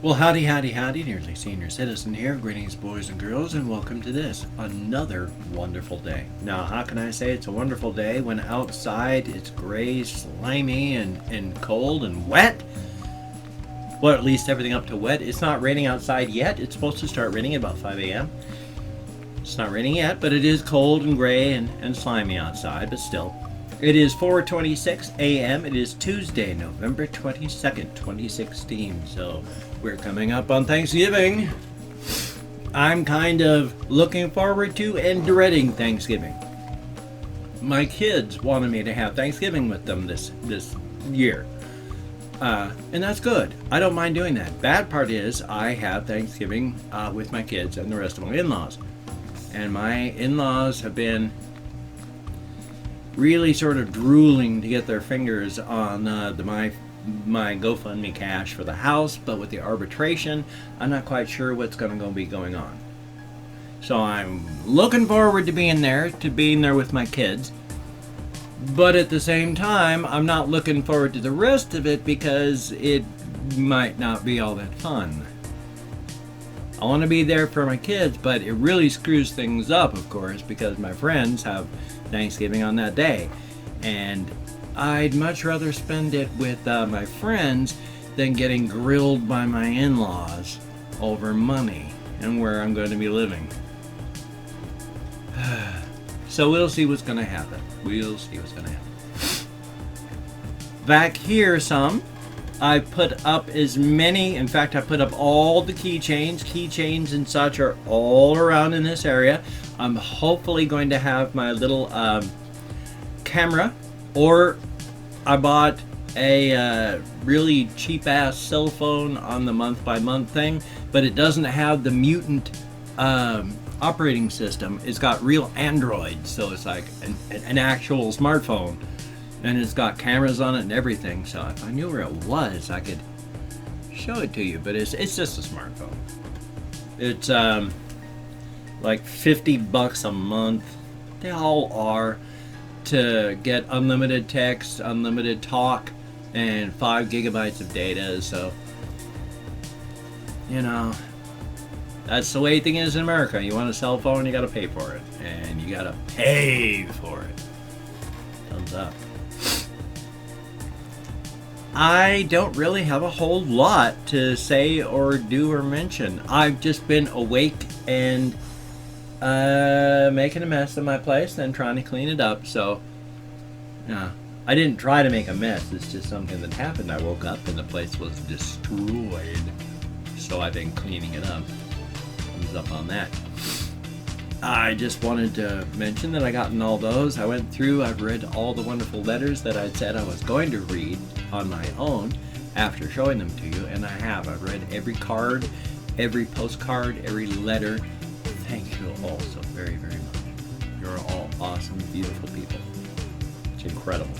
Well, howdy, howdy, howdy, nearly senior citizen here. Greetings, boys and girls, and welcome to this, another wonderful day. Now, how can I say it's a wonderful day when outside it's gray, slimy, and cold and wet? Well, at least everything up to wet. It's not raining outside yet. It's supposed to start raining at about 5 a.m. It's not raining yet, but it is cold and gray and slimy outside, but still. It is 4:26 a.m. It is Tuesday, November 22nd, 2016. So we're coming up on Thanksgiving. I'm kind of looking forward to and dreading Thanksgiving. My kids wanted me to have Thanksgiving with them this year. And that's good. I don't mind doing that. Bad part is I have Thanksgiving with my kids and the rest of my in-laws. And my in-laws have been really sort of drooling to get their fingers on my GoFundMe cash for the house, but with the arbitration, I'm not quite sure what's going to be going on. So I'm looking forward to being there with my kids, but at the same time, I'm not looking forward to the rest of it because it might not be all that fun. I want to be there for my kids, but it really screws things up, of course, because my friends have Thanksgiving on that day, and I'd much rather spend it with my friends than getting grilled by my in-laws over money and where I'm going to be living. So we'll see what's going to happen. Back here I put up as many, in fact I put up all the keychains and such are all around in this area. I'm hopefully going to have my little camera, or I bought a really cheap ass cell phone on the month by month thing, but it doesn't have the mutant operating system. It's got real Android, so it's like an actual smartphone, and it's got cameras on it and everything. So if I knew where it was, I could show it to you, but it's just a smartphone. It's like $50 a month. They all are, to get unlimited text, unlimited talk, and 5 gigabytes of data. So, you know, that's the way things is in America. You want a cell phone, you gotta pay for it, and you gotta pay for it. Thumbs up. I don't really have a whole lot to say or do or mention. I've just been awake and making a mess of my place and trying to clean it up. So I didn't try to make a mess. It's just something that happened. I woke up and the place was destroyed, so I've been cleaning it up. Thumbs up on that. I just wanted to mention that I gotten all those. I went through, I've read all the wonderful letters that I said I was going to read on my own after showing them to you, and I have. I've read every card, every postcard, every letter. Thank you all so very, very much. You're all awesome, beautiful people. It's incredible.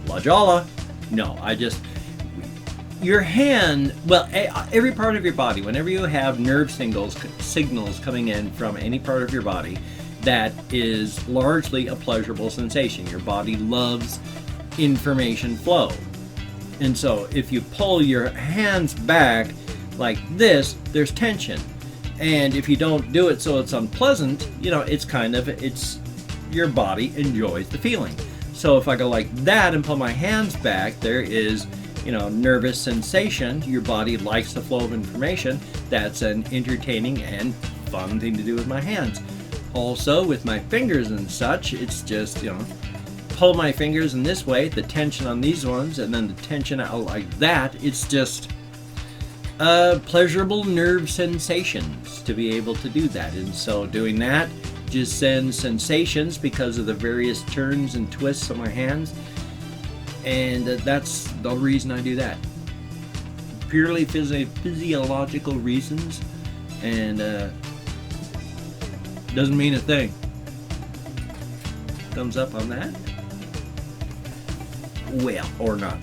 La Jolla. No, your hand, well, every part of your body, whenever you have nerve signals coming in from any part of your body, that is largely a pleasurable sensation. Your body loves information flow. And so if you pull your hands back like this, there's tension. And if you don't do it so it's unpleasant, it's your body enjoys the feeling. So if I go like that and pull my hands back, there is, nervous sensation. Your body likes the flow of information. That's an entertaining and fun thing to do with my hands. Also with my fingers and such, it's just, pull my fingers in this way, the tension on these ones, and then the tension out like that. It's just pleasurable nerve sensations to be able to do that. And so doing that just sends sensations because of the various turns and twists of my hands. And that's the reason I do that. Purely physiological reasons, and doesn't mean a thing. Thumbs up on that? Well, or not.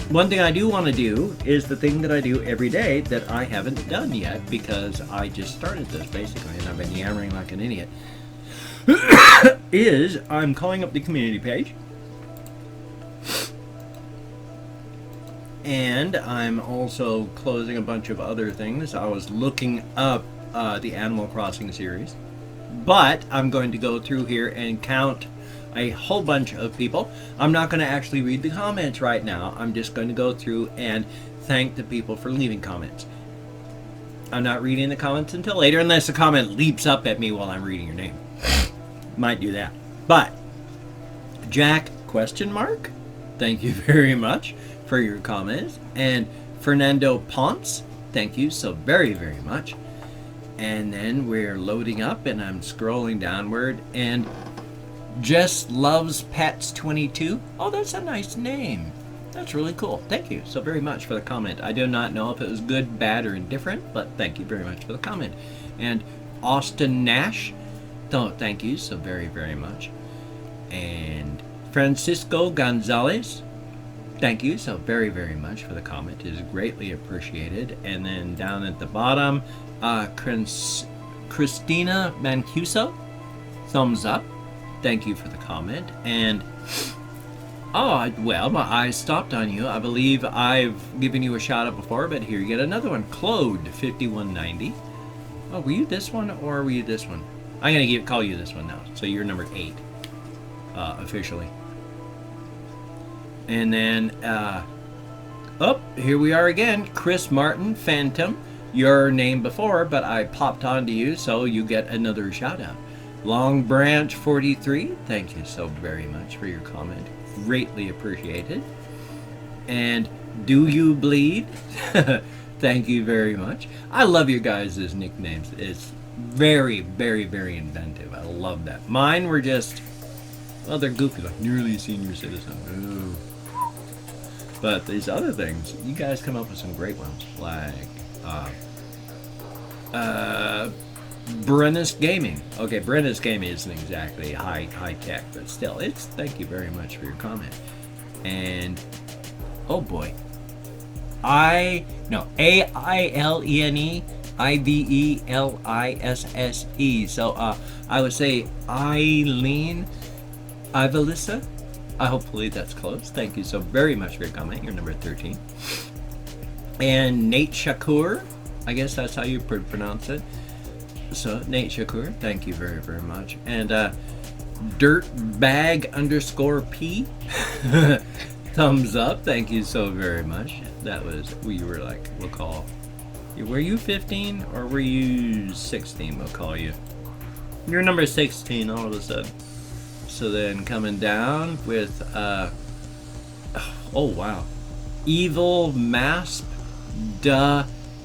One thing I do want to do is the thing that I do every day that I haven't done yet, because I just started this basically and I've been yammering like an idiot, is I'm calling up the community page And I'm also closing a bunch of other things. I was looking up the Animal Crossing series, but I'm going to go through here and count a whole bunch of people. I'm not going to actually read the comments right now. I'm just going to go through and thank the people for leaving comments. I'm not reading the comments until later, unless the comment leaps up at me while I'm reading your name. Might do that. But Jack ? Thank you very much for your comments. And Fernando Ponce, thank you so very, very much. And then we're loading up and I'm scrolling downward, and Just Loves Pets 22. Oh, that's a nice name. That's really cool. Thank you so very much for the comment. I do not know if it was good, bad, or indifferent, but thank you very much for the comment. And Austin Nash, thank you so very, very much. And Francisco Gonzalez, thank you so very, very much for the comment. It is greatly appreciated. And then down at the bottom, Christina Mancuso, thumbs up. Thank you for the comment. And well, my eyes stopped on you. I believe I've given you a shout out before, but here you get another one. Claude 5190. Oh, were you this one or were you this one? I'm gonna call you this one now. So you're number 8, officially. And then, here we are again. Chris Martin, Phantom. Your name before, but I popped onto you, so you get another shout out. Long Branch 43. Thank you so very much for your comment. Greatly appreciated. And Do You Bleed? Thank you very much. I love your guys' nicknames. It's very, very, very inventive. I love that. Mine were just, well, they're goofy, like Nearly Senior Citizen. Ooh. But these other things, you guys come up with some great ones. Like, Brennis Gaming. Okay, Brennis Gaming isn't exactly high tech, but still, thank you very much for your comment. And oh boy, AILENE IVELISSE. So I would say Eileen Ivelissa. Hopefully that's close. Thank you so very much for your comment. You're number 13. And Nate Shakur. I guess that's how you pronounce it. So Nate Shakur, thank you very, very much. And Dirtbag_P, thumbs up. Thank you so very much. That was, we were like, we'll call. Were you 15 or were you 16? We'll call you. You're number 16 all of a sudden. So then coming down with, oh wow, Evil Masp,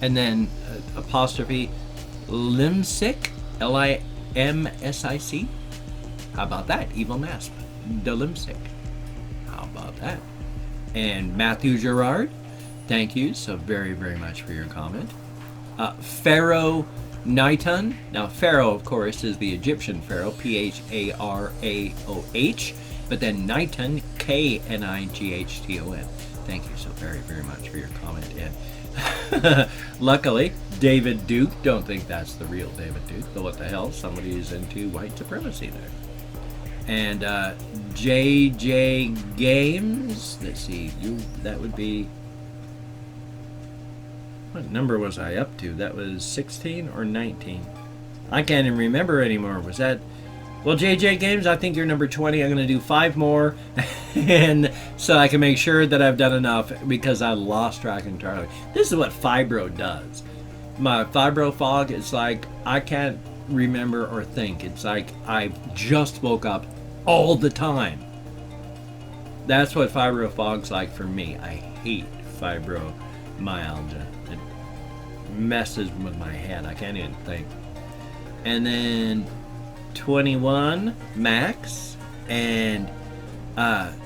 and then apostrophe Limsic, LIMSIC. How about that? Evil Masp, Limsic. How about that? And Matthew Gerard, thank you so very, very much for your comment. Pharaoh Nighton. Now, Pharaoh, of course, is the Egyptian Pharaoh, Pharaoh, but then Nighton, KNIGHTON. Thank you so very, very much for your comment. And luckily, David Duke, don't think that's the real David Duke, but what the hell, somebody is into white supremacy there. And JJ Games, let's see, that would be, what number was I up to? That was 16 or 19? I can't even remember anymore. Was that, well, JJ Games, I think you're number 20. I'm going to do 5 more, and so I can make sure that I've done enough, because I lost track entirely. This is what fibro does. My fibro fog is like, I can't remember or think. It's like I just woke up all the time. That's what fibro fog's like for me. I hate fibromyalgia. It messes with my head. I can't even think. And then 21 Max, and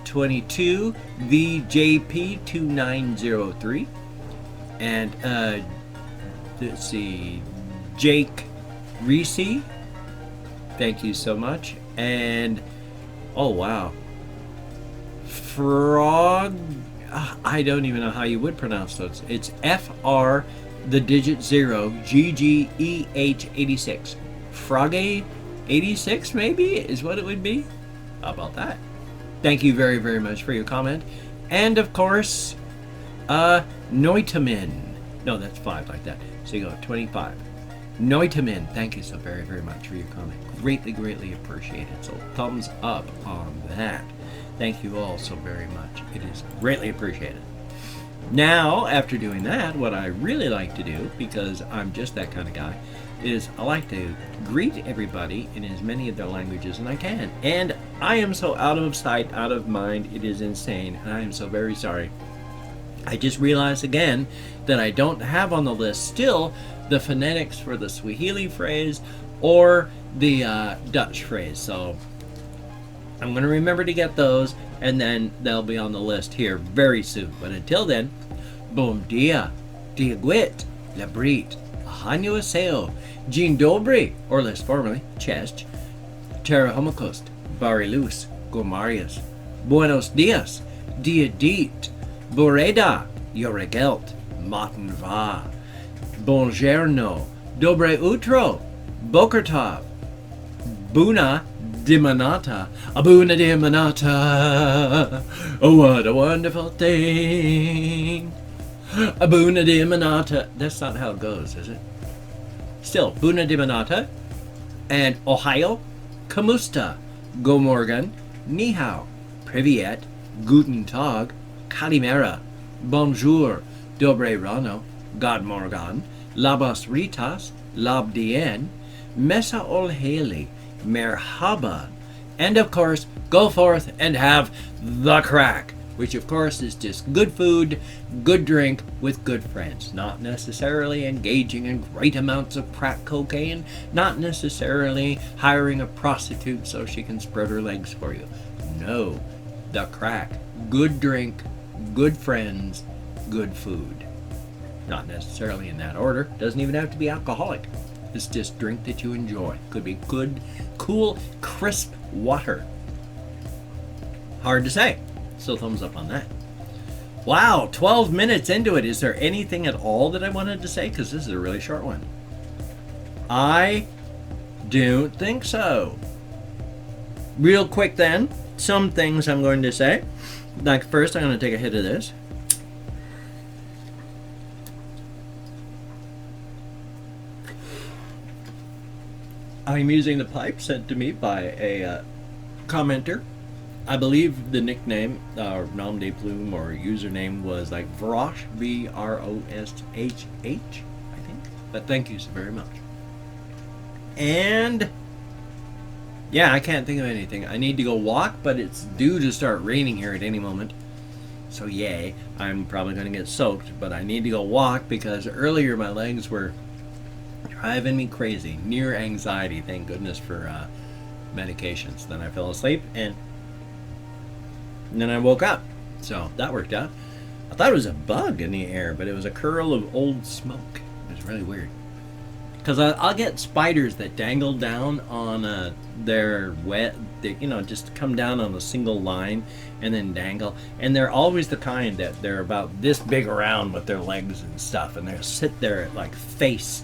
22 VJP2903, and let's see, Jake Reese, thank you so much. And oh wow, Frog, I don't even know how you would pronounce those. It's FR the digit 0 GGEH 86. Froggy 86 maybe is what it would be. How about that? Thank you very, very much for your comment. And of course, Noitamin. No, that's 5 like that. So you go 25. Noitamin, thank you so very, very much for your comment. Greatly, greatly appreciated. So thumbs up on that. Thank you all so very much. It is greatly appreciated. Now, after doing that, what I really like to do, because I'm just that kind of guy, is I like to greet everybody in as many of their languages as I can. And I am so out of sight, out of mind, it is insane. And I am so very sorry. I just realized again that I don't have on the list still the phonetics for the Swahili phrase or the Dutch phrase. So I'm going to remember to get those, and then they'll be on the list here very soon. But until then, bom dia, diagwit, labrit, annyeonghaseyo, dzień dobry, or less formally, cześć, terra homokost, barilus, gomarius, buenos dias, dia dit, boreda, yoregelt, maten va, Buongiorno, dobre utro, boker tov, buna dimanata, abuna dimanata. Oh, what a wonderful thing. Abuna dimanata. That's not how it goes, is it? Still, buna dimanata. And Ohio, kamusta, go morgan, ni hao, privyet, guten tag, kalimera, bonjour, dobre rano, god morgan, labas ritas, labdien, mesa ol heli, merhaba, and of course, go forth and have the crack, which of course is just good food, good drink with good friends. Not necessarily engaging in great amounts of crack cocaine, not necessarily hiring a prostitute so she can spread her legs for you. No, the crack, good drink, good friends, good food. Not necessarily in that order. Doesn't even have to be alcoholic. It's just drink that you enjoy. Could be good, cool, crisp water. Hard to say. So thumbs up on that. Wow, 12 minutes into it. Is there anything at all that I wanted to say? Because this is a really short one. I don't think so. Real quick then, some things I'm going to say. Like first, I'm going to take a hit of this. I'm using the pipe sent to me by a commenter. I believe the nickname, nom de plume or username was like Vrosh, V-R-O-S-H-H, I think. But thank you so very much. And yeah, I can't think of anything. I need to go walk, but it's due to start raining here at any moment. So yay, I'm probably going to get soaked, but I need to go walk because earlier my legs were driving me crazy. Near anxiety, thank goodness for medications. Then I fell asleep and then I woke up. So that worked out. I thought it was a bug in the air, but it was a curl of old smoke. It was really weird. Because I'll get spiders that dangle down on their wet, they, you know, just come down on a single line and then dangle. And they're always the kind that they're about this big around with their legs and stuff. And they'll sit there at like face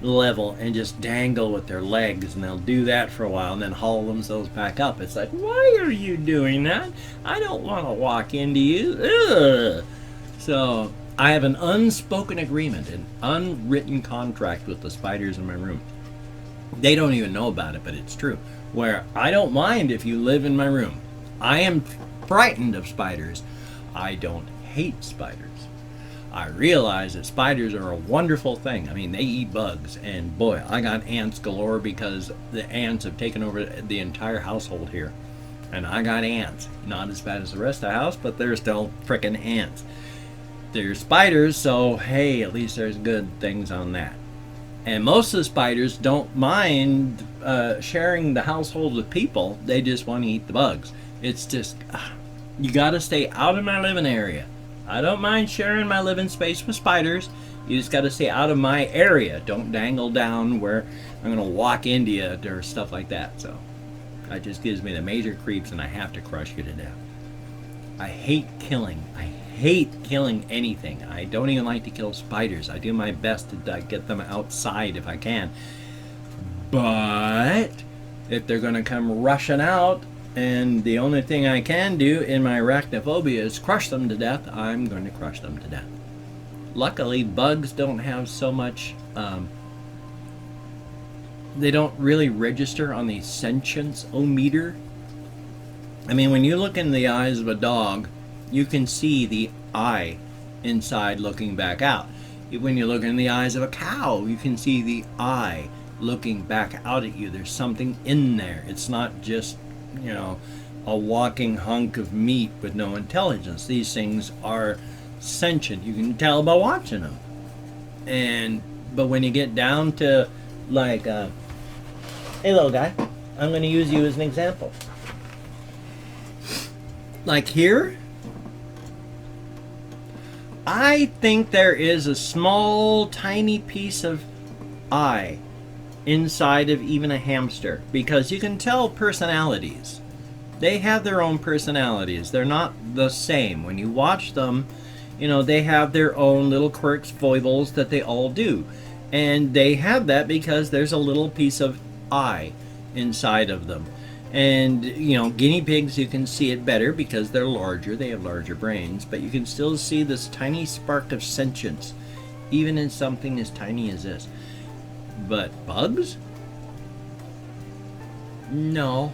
level and just dangle with their legs, and they'll do that for a while and then haul themselves back up. It's like, why are you doing that? I don't want to walk into you. Ugh. So I have an unspoken agreement, an unwritten contract with the spiders in my room. They don't even know about it, but it's true. Where I don't mind if you live in my room. I am frightened of spiders. I don't hate spiders. I realize that spiders are a wonderful thing. I mean, they eat bugs, and boy, I got ants galore because the ants have taken over the entire household here. And I got ants. Not as bad as the rest of the house, but they're still frickin' ants. They're spiders, so hey, at least there's good things on that. And most of the spiders don't mind sharing the household with people. They just want to eat the bugs. It's just, you gotta stay out of my living area. I don't mind sharing my living space with spiders. You just got to stay out of my area. Don't dangle down where I'm going to walk into you or stuff like that. So that just gives me the major creeps, and I have to crush you to death. I hate killing. I hate killing anything. I don't even like to kill spiders. I do my best to get them outside if I can. But if they're going to come rushing out, And the only thing I can do in my arachnophobia is crush them to death. I'm going to crush them to death. Luckily, bugs don't have so much, they don't really register on the sentience-o-meter. I mean, when you look in the eyes of a dog, you can see the eye inside looking back out. When you look in the eyes of a cow, you can see the eye looking back out at you. There's something in there. It's not just, you know, a walking hunk of meat with no intelligence. These things are sentient. You can tell by watching them. But when you get down to, like, hey little guy, I'm going to use you as an example. Like here, I think there is a small, tiny piece of eye inside of even a hamster, because you can tell personalities. They have their own personalities. They're not the same. When you watch them, you know, they have their own little quirks, foibles that they all do. And they have that because there's a little piece of eye inside of them. And, you know, guinea pigs, you can see it better because they're larger. They have larger brains. But you can still see this tiny spark of sentience, even in something as tiny as this. But bugs? No.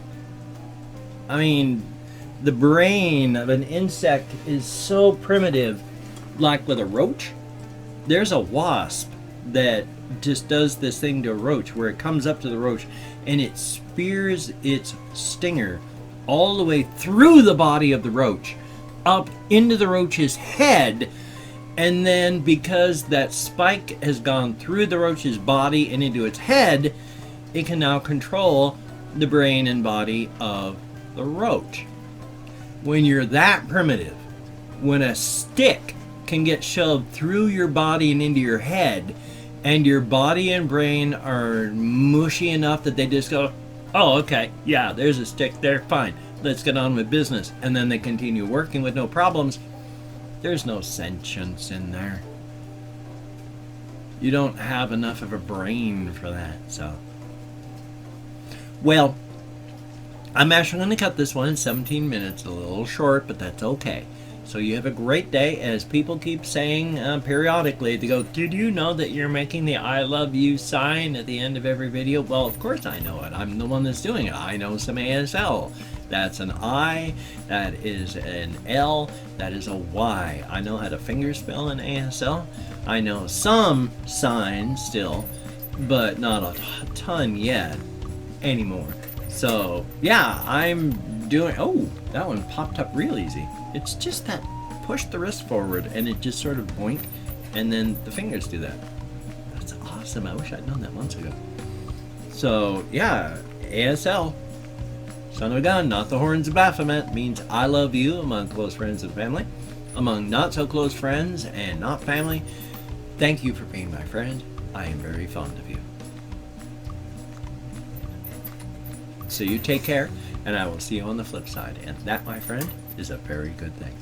I mean, the brain of an insect is so primitive. Like with a roach, there's a wasp that just does this thing to a roach where it comes up to the roach and it spears its stinger all the way through the body of the roach, up into the roach's head. And then because that spike has gone through the roach's body and into its head, it can now control the brain and body of the roach. When you're that primitive, when a stick can get shoved through your body and into your head, and your body and brain are mushy enough that they just go, oh, okay, yeah, there's a stick there, fine, let's get on with business. And then they continue working with no problems. There's no sentience in there. You don't have enough of a brain for that, so. Well, I'm actually going to cut this one in 17 minutes, a little short, but that's okay. So you have a great day. As people keep saying periodically, they go, did you know that you're making the I love you sign at the end of every video? Well, of course I know it. I'm the one that's doing it. I know some ASL. That's an I, that is an L, that is a Y. I know how to fingerspell in ASL. I know some signs still, but not a ton yet anymore. So, yeah, I'm doing, oh, that one popped up real easy. It's just that push the wrist forward and it just sort of boink, and then the fingers do that. That's awesome. I wish I'd known that months ago. So, yeah, ASL. Son of a gun, not the horns of Baphomet, means I love you among close friends and family. Among not so close friends and not family, thank you for being my friend. I am very fond of you. So you take care, and I will see you on the flip side. And that, my friend, is a very good thing.